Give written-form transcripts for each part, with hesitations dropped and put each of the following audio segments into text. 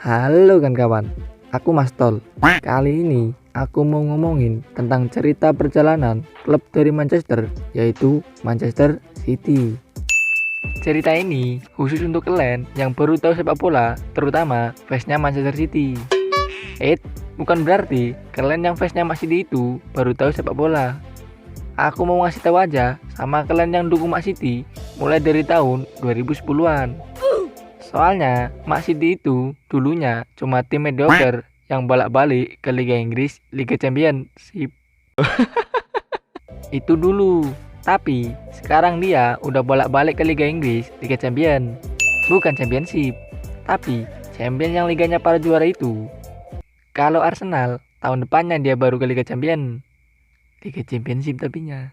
Halo kan kawan, aku Mas Tol. Kali ini aku mau ngomongin tentang cerita perjalanan klub dari Manchester, yaitu Manchester City. Cerita ini khusus untuk kalian yang baru tahu sepak bola, terutama fansnya Manchester City. Bukan berarti kalian yang fansnya Man City itu baru tahu sepak bola. Aku mau ngasih tahu aja sama kalian yang dukung Man City mulai dari tahun 2010-an. Soalnya Man City itu dulunya cuma tim mediocre yang bolak-balik ke Liga Inggris, Liga Championship. Itu dulu. Tapi sekarang dia udah bolak-balik ke Liga Inggris, Liga Champion. Bukan Championship, tapi Champion yang liganya para juara itu. Kalau Arsenal, tahun depannya dia baru ke Liga Champion. Liga Championship tapinya.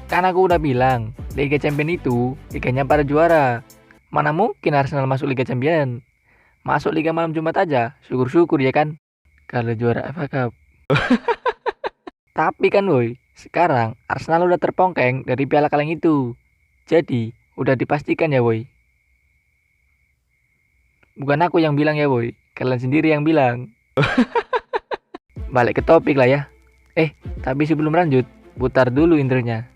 Kan aku udah bilang, Liga Champion itu liganya para juara. Mana mungkin Arsenal masuk Liga Champion? Masuk Liga malam Jumat aja, syukur-syukur ya kan? Kalau juara FA Cup. Tapi kan woi, sekarang Arsenal udah terpongkeng dari piala kaleng itu. Jadi, udah dipastikan ya woi. Bukan aku yang bilang ya woi, kalian sendiri yang bilang. Balik ke topik lah ya. Tapi sebelum lanjut, putar dulu intronya.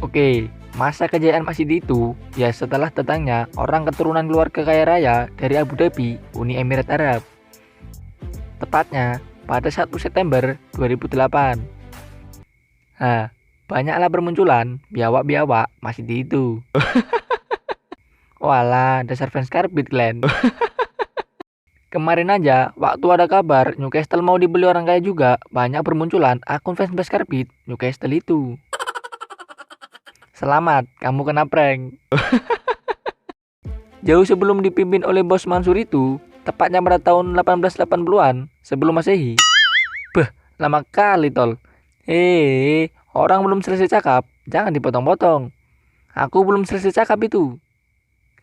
Oke, masa kejayaan Man City itu ya setelah datangnya orang keturunan keluarga kaya raya dari Abu Dhabi, Uni Emirat Arab. Tepatnya pada 1 September 2008. Nah, banyaklah bermunculan biawak-biawak Man City itu. Walah, dasar fans karbit kalian. Kemarin aja, waktu ada kabar Newcastle mau dibeli orang kaya juga, banyak bermunculan akun fans karbit Newcastle itu. Selamat, kamu kena prank. Jauh sebelum dipimpin oleh bos Mansur itu, tepatnya pada tahun 1880-an sebelum Masehi. Lama kali tol. Orang belum selesai cakap, jangan dipotong-potong. Aku belum selesai cakap itu.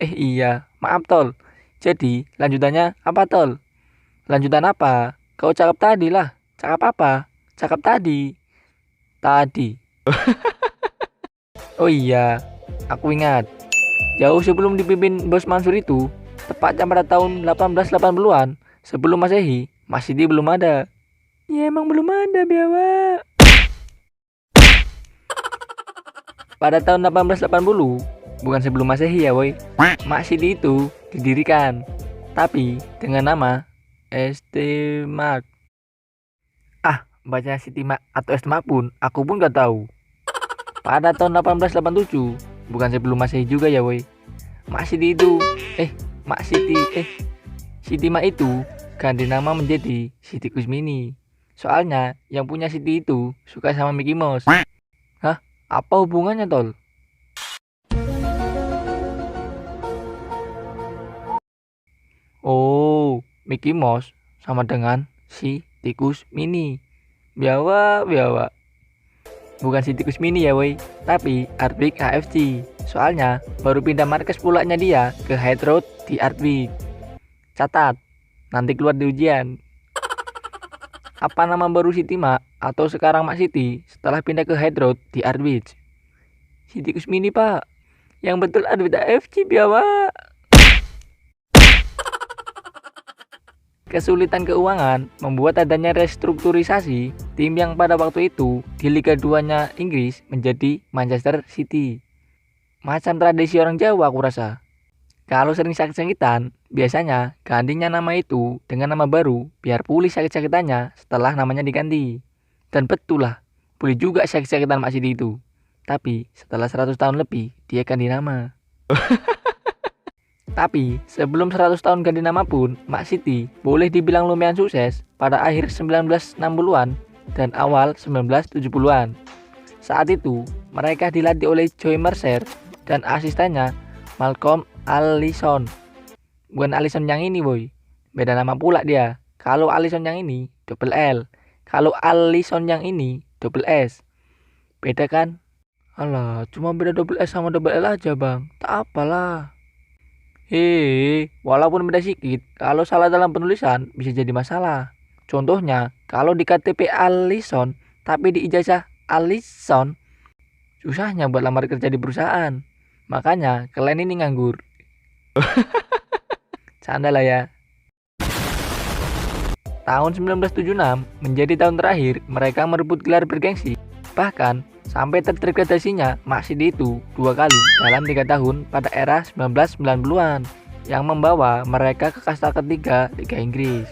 Iya, maaf tol. Jadi, lanjutannya apa tol? Lanjutan apa? Kau cakap tadi lah. Cakap apa? Cakap tadi. Tadi. Oh iya, aku ingat. Jauh sebelum dipimpin bos Mansur itu, tepatnya pada tahun 1880-an, sebelum Masehi, Man City belum ada. Ya emang belum ada, biawak. Pada tahun 1880, bukan sebelum Masehi ya woi, Man City itu didirikan, tapi dengan nama ST Mark. Baca City Mark atau ST Mark pun, aku pun gak tahu. Pada tahun 1887, bukan sebelum Masehi juga ya woi. Man City itu, City Mark itu ganti nama menjadi City Mini. Soalnya yang punya City itu suka sama Mickey Mouse. Hah? Apa hubungannya tol? Oh, Mickey Mouse sama dengan si tikus mini. Biawak. Bukan si tikus mini ya woi, tapi Ardwick AFC. Soalnya baru pindah markas pulanya dia ke Hyde Road di Ardwick. Catat, nanti keluar di ujian. Apa nama baru City Mark atau sekarang Mark City setelah pindah ke Hyde Road di Ardwick? Si tikus mini pak. Yang betul Ardwick AFC biawak. Kesulitan keuangan membuat adanya restrukturisasi tim yang pada waktu itu di Liga 2-nya Inggris menjadi Manchester City. Macam tradisi orang Jawa aku rasa. Kalau sering sakit-sakitan, biasanya gantinya nama itu dengan nama baru biar pulih sakit-sakitannya setelah namanya diganti. Dan betul lah, pulih juga sakit-sakitan Man City itu. Tapi setelah 100 tahun lebih, dia ganti nama. Tapi sebelum 100 tahun ganti nama pun, Man City boleh dibilang lumayan sukses pada akhir 1960-an dan awal 1970-an. Saat itu, mereka dilatih oleh Joe Mercer dan asistennya Malcolm Allison. Bukan Allison yang ini boy, beda nama pula dia. Kalau Allison yang ini, double L. Kalau Allison yang ini, double S. Beda kan? Alah, cuma beda double S sama double L aja bang, tak apalah. Walaupun beda sedikit, kalau salah dalam penulisan bisa jadi masalah. Contohnya, kalau di KTP Allison tapi di ijazah Alisson. Susahnya buat lamar kerja di perusahaan. Makanya kalian ini nganggur. Canda lah ya. Tahun 1976 menjadi tahun terakhir mereka merebut gelar bergengsi. Bahkan sampai terdegradasinya MAN City itu 2 kali dalam 3 tahun pada era 1990-an yang membawa mereka ke kasta ketiga Liga Inggris.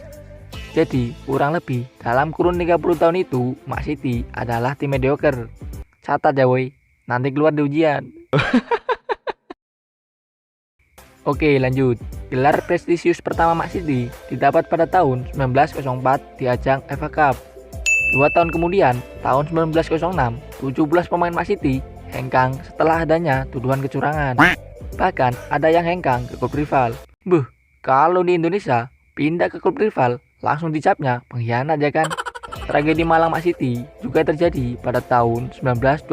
Jadi kurang lebih dalam kurun 30 tahun itu MAN City adalah tim mediocre. Catat ya woi, nanti keluar di ujian. Oke lanjut. Gelar prestisius pertama MAN City didapat pada tahun 1904 di ajang FA Cup. 2 tahun kemudian, tahun 1906, 17 pemain MAN City hengkang setelah adanya tuduhan kecurangan. Bahkan ada yang hengkang ke klub rival. Kalau di Indonesia pindah ke klub rival langsung dicapnya pengkhianat ya kan. Tragedi Malang MAN City juga terjadi pada tahun 1920.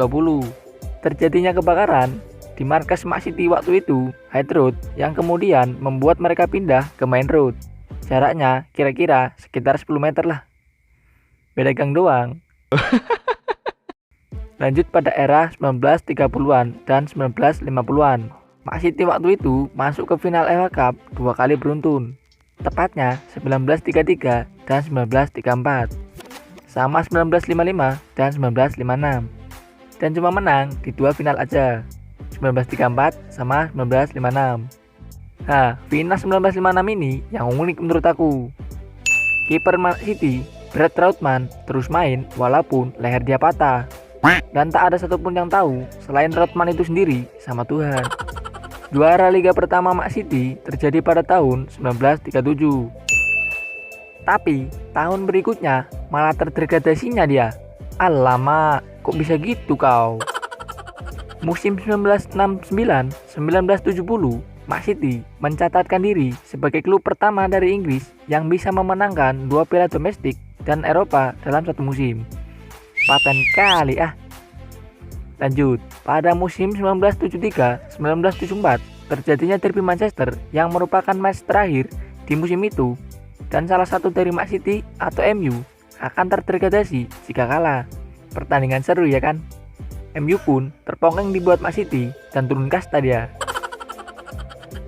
Terjadinya kebakaran di markas MAN City waktu itu, Hyde Road, yang kemudian membuat mereka pindah ke Main Road. Jaraknya kira-kira sekitar 10 meter lah. Beda gang doang. Lanjut pada era 1930-an dan 1950-an. MAN City waktu itu masuk ke final FA Cup 2 kali beruntun. Tepatnya 1933 dan 1934. Sama 1955 dan 1956. Dan cuma menang di 2 final aja. 1934 sama 1956. Nah, final 1956 ini yang unik menurut aku. Kiper MAN City, Brad Trautmann, terus main walaupun leher dia patah. Dan tak ada satupun yang tahu selain Trautmann itu sendiri sama Tuhan. Juara Liga pertama MAN City terjadi pada tahun 1937. Tapi tahun berikutnya malah terdegradasinya dia. Alamak, kok bisa gitu kau? Musim 1969-1970, MAN City mencatatkan diri sebagai klub pertama dari Inggris yang bisa memenangkan 2 piala domestik dan Eropa dalam satu musim. Paten kali ah. Lanjut, pada musim 1973-1974 terjadinya derby Manchester yang merupakan match terakhir di musim itu, dan salah satu dari MAN City atau MU akan terdegradasi jika kalah. Pertandingan seru ya kan? MU pun terpongeng dibuat MAN City dan turun kasta dia.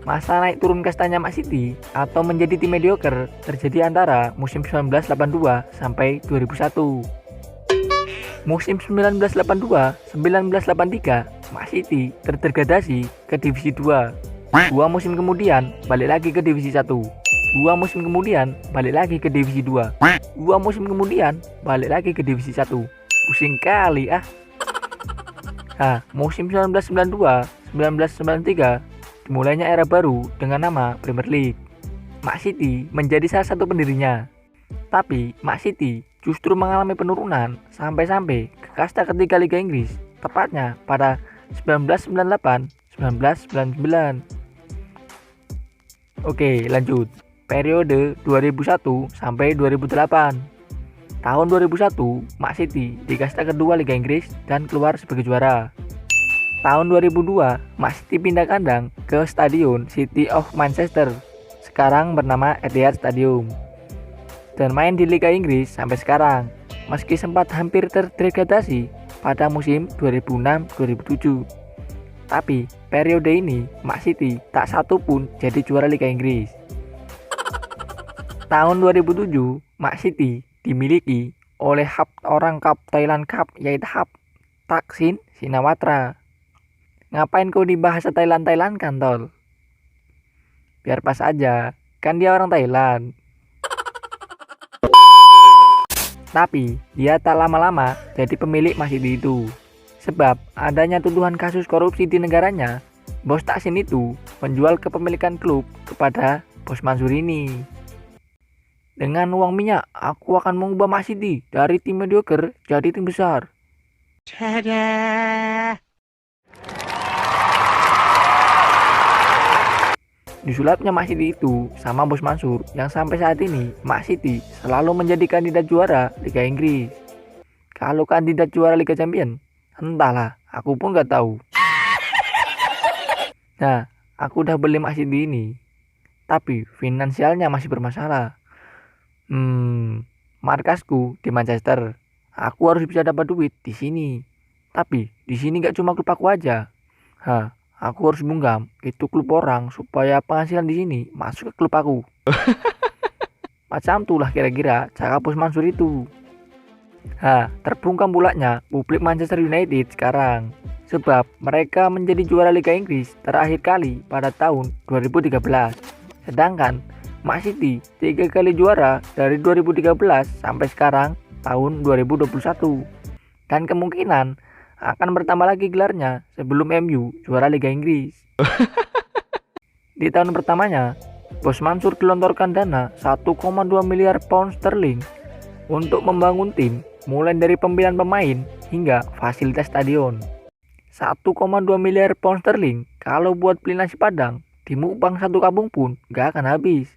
Masa naik turun kastanya MAN City atau menjadi tim mediocre terjadi antara musim 1982 sampai 2001. Musim 1982-1983 MAN City terdegradasi ke divisi 2. 2 musim kemudian balik lagi ke divisi 1. 2 musim kemudian balik lagi ke divisi 2. 2 musim kemudian balik lagi ke divisi 1. Pusing kali ah. Nah, musim 1992-1993 dimulainya era baru dengan nama Premier League. MAN City menjadi salah satu pendirinya. Tapi MAN City justru mengalami penurunan sampai-sampai ke kasta ketiga Liga Inggris, tepatnya pada 1998-1999. Oke, lanjut. Periode 2001 sampai 2008. Tahun 2001, MAN City di kasta kedua Liga Inggris dan keluar sebagai juara. Tahun 2002, MAN City pindah kandang ke Stadion City of Manchester, sekarang bernama Etihad Stadium, dan main di Liga Inggris sampai sekarang, meski sempat hampir terdegradasi pada musim 2006-2007. Tapi periode ini MAN City tak satu pun jadi juara Liga Inggris. Tahun 2007, MAN City dimiliki oleh hub orang Cup Thailand Cup, yaitu hub Thaksin Shinawatra. Ngapain kau di bahasa Thailand kan tol? Biar pas aja, kan dia orang Thailand. Tapi dia tak lama-lama jadi pemilik MAN City itu. Sebab adanya tuduhan kasus korupsi di negaranya, bos Thaksin itu menjual kepemilikan klub kepada bos Mansur ini. Dengan uang minyak, aku akan mengubah MAN City dari tim mediocre jadi tim besar. Tada! Disulapnya MAN City itu sama bos Mansur yang sampai saat ini MAN City selalu menjadi kandidat juara Liga Inggris. Kalau kandidat juara Liga Champion, entahlah, aku pun gak tahu. Nah, aku udah beli MAN City ini, tapi finansialnya masih bermasalah. Markasku di Manchester, aku harus bisa dapat duit di sini. Tapi di sini gak cuma klub aku aja. Aku harus bunggam itu klub orang supaya penghasilan di sini masuk ke klub aku. Macam itulah kira-kira cara Bos Mansur itu. Terbungkam bulanya publik Manchester United sekarang. Sebab mereka menjadi juara Liga Inggris terakhir kali pada tahun 2013. Sedangkan Man City 3 kali juara dari 2013 sampai sekarang tahun 2021. Dan kemungkinan akan bertambah lagi gelarnya sebelum MU juara Liga Inggris. Di tahun pertamanya, Bos Mansur gelontorkan dana 1,2 miliar pound sterling untuk membangun tim mulai dari pembelian pemain hingga fasilitas stadion. 1,2 miliar pound sterling kalau buat beli nasi padang di mukbang satu kampung pun gak akan habis.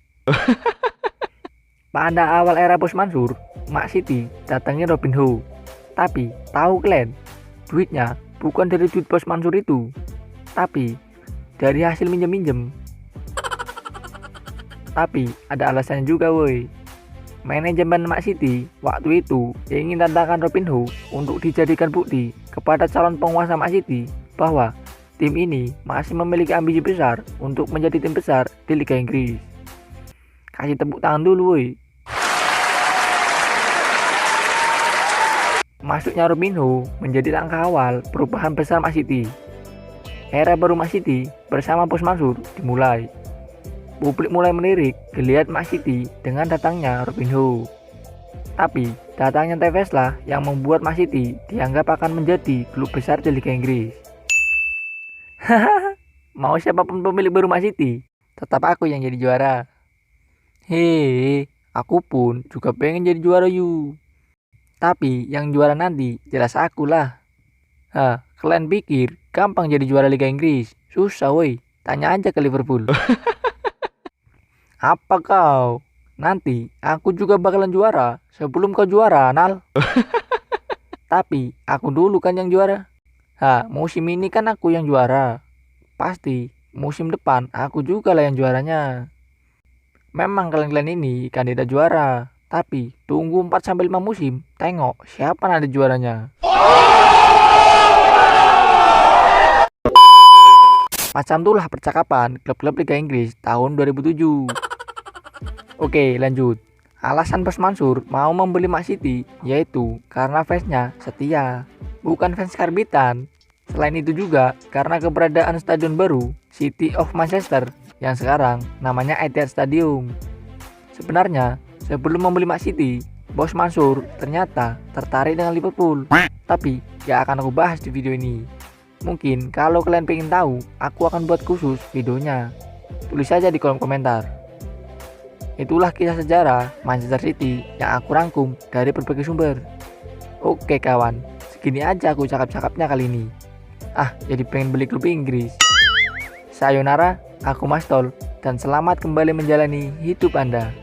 Pada awal era Bos Mansur, Man City datangin Robinho. Tapi tahu kalian, duitnya bukan dari duit Bos Mansur itu, tapi dari hasil minjem-minjem. Tapi ada alasannya juga woi. Manajemen Man City waktu itu ingin datangkan Robinho untuk dijadikan bukti kepada calon penguasa Man City bahwa tim ini masih memiliki ambisi besar untuk menjadi tim besar di Liga Inggris. Kasih tepuk tangan dulu woi. Masuknya Robinho menjadi langkah awal perubahan besar Man City. Era baru Man City bersama Bos Mansur dimulai. Publik mulai melirik geliat Man City dengan datangnya Robinho. Tapi datangnya Tevez lah yang membuat Man City dianggap akan menjadi klub besar di Liga Inggris. Mau siapapun pemilik baru Man City, tetap aku yang jadi juara. Hei, aku pun juga pengen jadi juara yuk. Tapi yang juara nanti jelas aku lah. Kalian pikir gampang jadi juara Liga Inggris? Susah woi, tanya aja ke Liverpool. Apa kau? Nanti aku juga bakalan juara sebelum kau juara, Nal. Tapi aku dulu kan yang juara. Musim ini kan aku yang juara. Pasti musim depan aku juga lah yang juaranya. Memang kalian-kalian ini kandidat juara, tapi tunggu 4-5 musim, tengok siapa ada juaranya. Macam itulah percakapan klub-klub Liga Inggris tahun 2007. Oke, lanjut. Alasan Bos Mansur mau membeli Man City yaitu karena fansnya setia, bukan fans karbitan. Selain itu juga karena keberadaan stadion baru City of Manchester yang sekarang namanya Etihad Stadium. Sebenarnya sebelum membeli Man City, Bos Mansur ternyata tertarik dengan Liverpool. Tapi gak akan aku bahas di video ini. Mungkin kalau kalian pengen tahu, aku akan buat khusus videonya. Tulis saja di kolom komentar. Itulah kisah sejarah Manchester City yang aku rangkum dari berbagai sumber. Oke kawan, segini aja aku cakap-cakapnya kali ini. Jadi pengen beli klub Inggris. Sayonara, aku Mastol, dan selamat kembali menjalani hidup Anda.